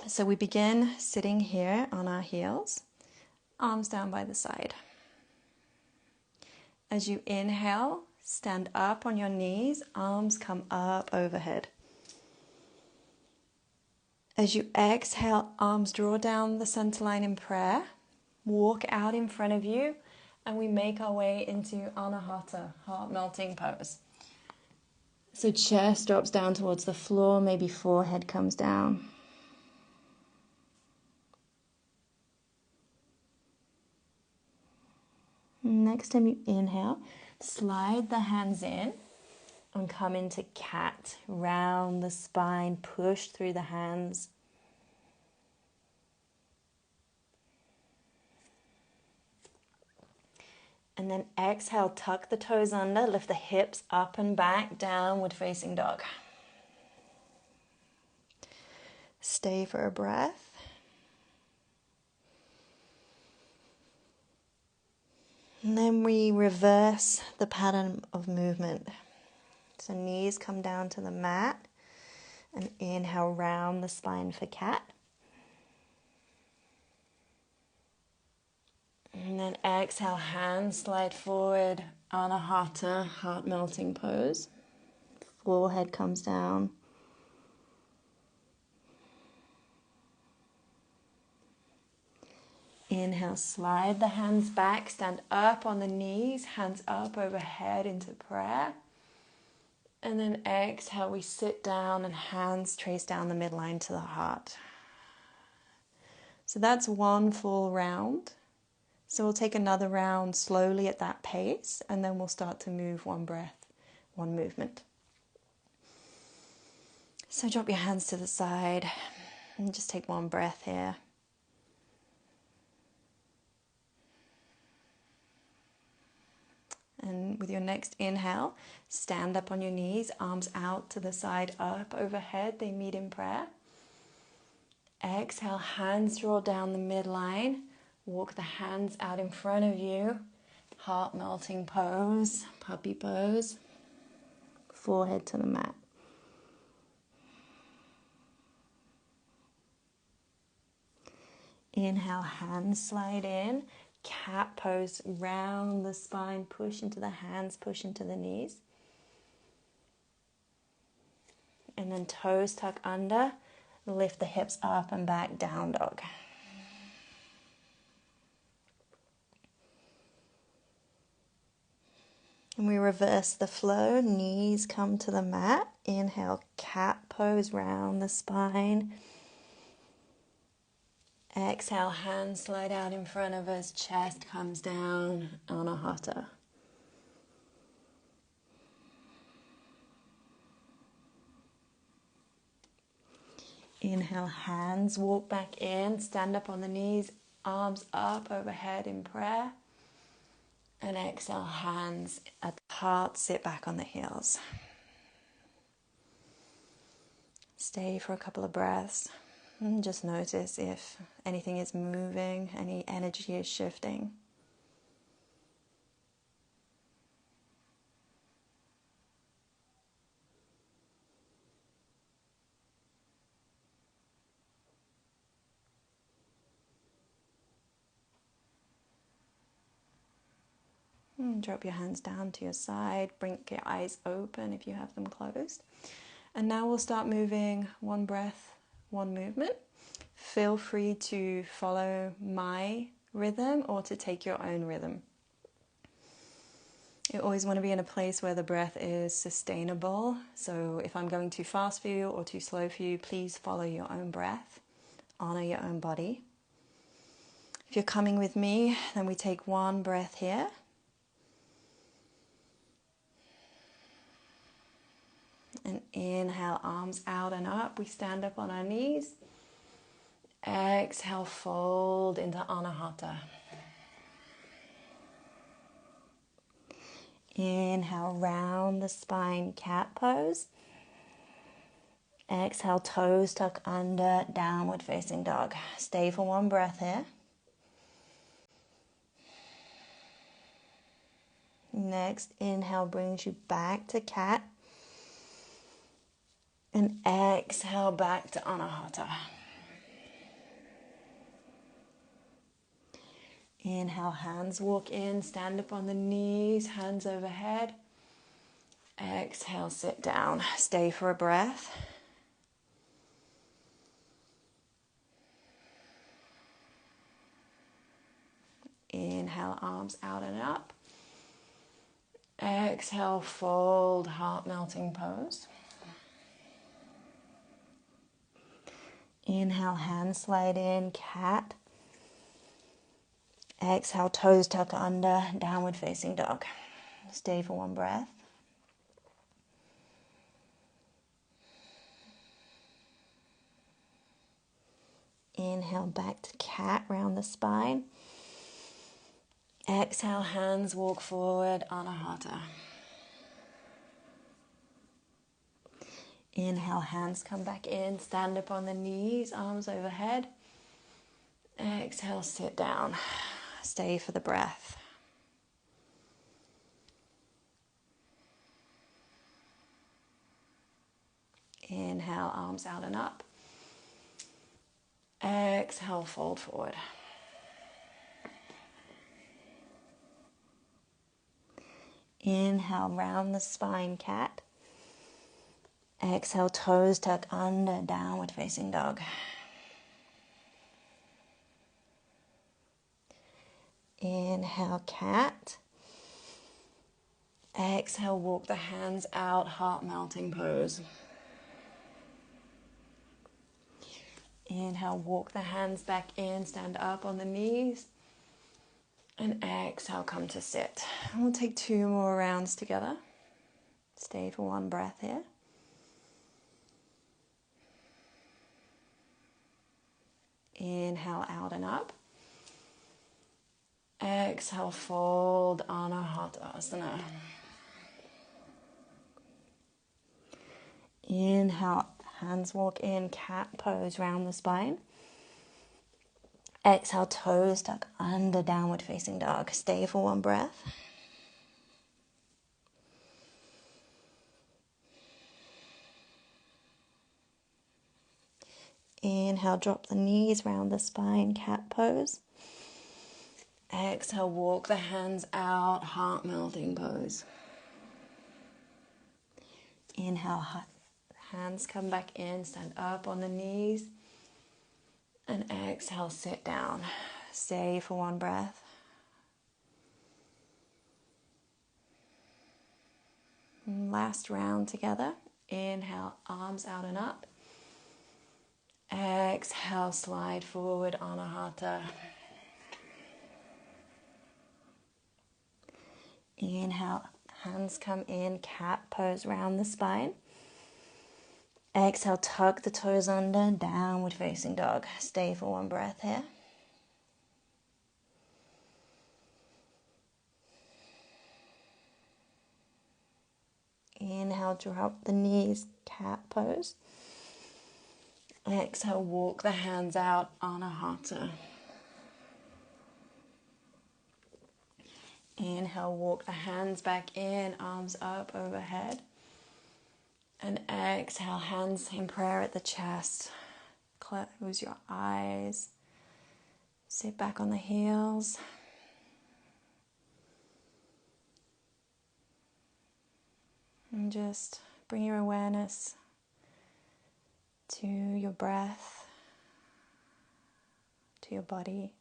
So we begin sitting here on our heels, arms down by the side. As you inhale, stand up on your knees, arms come up overhead. As you exhale, arms draw down the center line in prayer, walk out in front of you, and we make our way into Anahata, heart melting pose. So chest drops down towards the floor, maybe forehead comes down. Next time you inhale, slide the hands in and come into cat. Round the spine, push through the hands. And then exhale, tuck the toes under, lift the hips up and back, downward facing dog. Stay for a breath. And then we reverse the pattern of movement. So knees come down to the mat and inhale, round the spine for cat. And then exhale, hands slide forward, Anahata, heart melting pose. Forehead comes down. Inhale, slide the hands back, stand up on the knees, hands up overhead into prayer. And then exhale, we sit down and hands trace down the midline to the heart. So that's one full round. So we'll take another round slowly at that pace, and then we'll start to move one breath, one movement. So drop your hands to the side and just take one breath here. And with your next inhale, stand up on your knees, arms out to the side, up overhead, they meet in prayer. Exhale, hands draw down the midline, walk the hands out in front of you, heart melting pose, puppy pose, forehead to the mat. Inhale, hands slide in. Cat pose, round the spine, push into the hands, push into the knees. And then toes tuck under, lift the hips up and back, down dog. And we reverse the flow, knees come to the mat. Inhale, cat pose, round the spine. Exhale, hands slide out in front of us, chest comes down, Anahata. Inhale, hands walk back in, stand up on the knees, arms up overhead in prayer. And exhale, hands at the heart, sit back on the heels. Stay for a couple of breaths. And just notice if anything is moving, any energy is shifting. And drop your hands down to your side, blink your eyes open if you have them closed. And now we'll start moving one breath, one movement. Feel free to follow my rhythm or to take your own rhythm. You always want to be in a place where the breath is sustainable. So if I'm going too fast for you or too slow for you, please follow your own breath. Honor your own body. If you're coming with me, then we take one breath here. And inhale, arms out and up. We stand up on our knees. Exhale, fold into Anahata. Inhale, round the spine, cat pose. Exhale, toes tuck under, downward facing dog. Stay for one breath here. Next inhale brings you back to cat. And exhale back to Anahata. Inhale, hands walk in, stand up on the knees, hands overhead. Exhale, sit down. Stay for a breath. Inhale, arms out and up. Exhale, fold, heart melting pose. Inhale, hands slide in, cat. Exhale, toes tuck under, downward facing dog. Stay for one breath. Inhale, back to cat, round the spine. Exhale, hands walk forward, Anahata. Inhale, hands come back in, stand up on the knees, arms overhead. Exhale, sit down. Stay for the breath. Inhale, arms out and up. Exhale, fold forward. Inhale, round the spine, cat. Exhale, toes tuck under, downward facing dog. Inhale, cat. Exhale, walk the hands out, heart melting pose. Inhale, walk the hands back in, stand up on the knees. And exhale, come to sit. And we'll take 2 more rounds together. Stay for one breath here. Inhale, out and up. Exhale, fold, Anahata. Inhale, hands walk in, cat pose, round the spine. Exhale, toes tuck under, downward facing dog. Stay for one breath. Inhale, drop the knees, round the spine, cat pose. Exhale, walk the hands out, heart melting pose. Inhale, hands come back in, stand up on the knees. And exhale, sit down. Stay for one breath. And last round together. Inhale, arms out and up. Exhale, slide forward, Anahata. Inhale, hands come in, cat pose, round the spine. Exhale, tuck the toes under, downward facing dog. Stay for one breath here. Inhale, drop the knees, cat pose. Exhale, walk the hands out, Anahata. Inhale, walk the hands back in, arms up overhead. And exhale, hands in prayer at the chest. Close your eyes. Sit back on the heels. And just bring your awareness to your breath, to your body.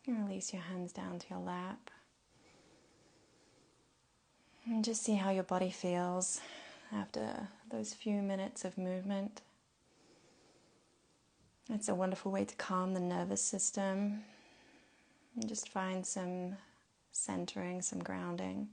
And release your hands down to your lap. And just see how your body feels after those few minutes of movement. It's a wonderful way to calm the nervous system and just find some centering, some grounding.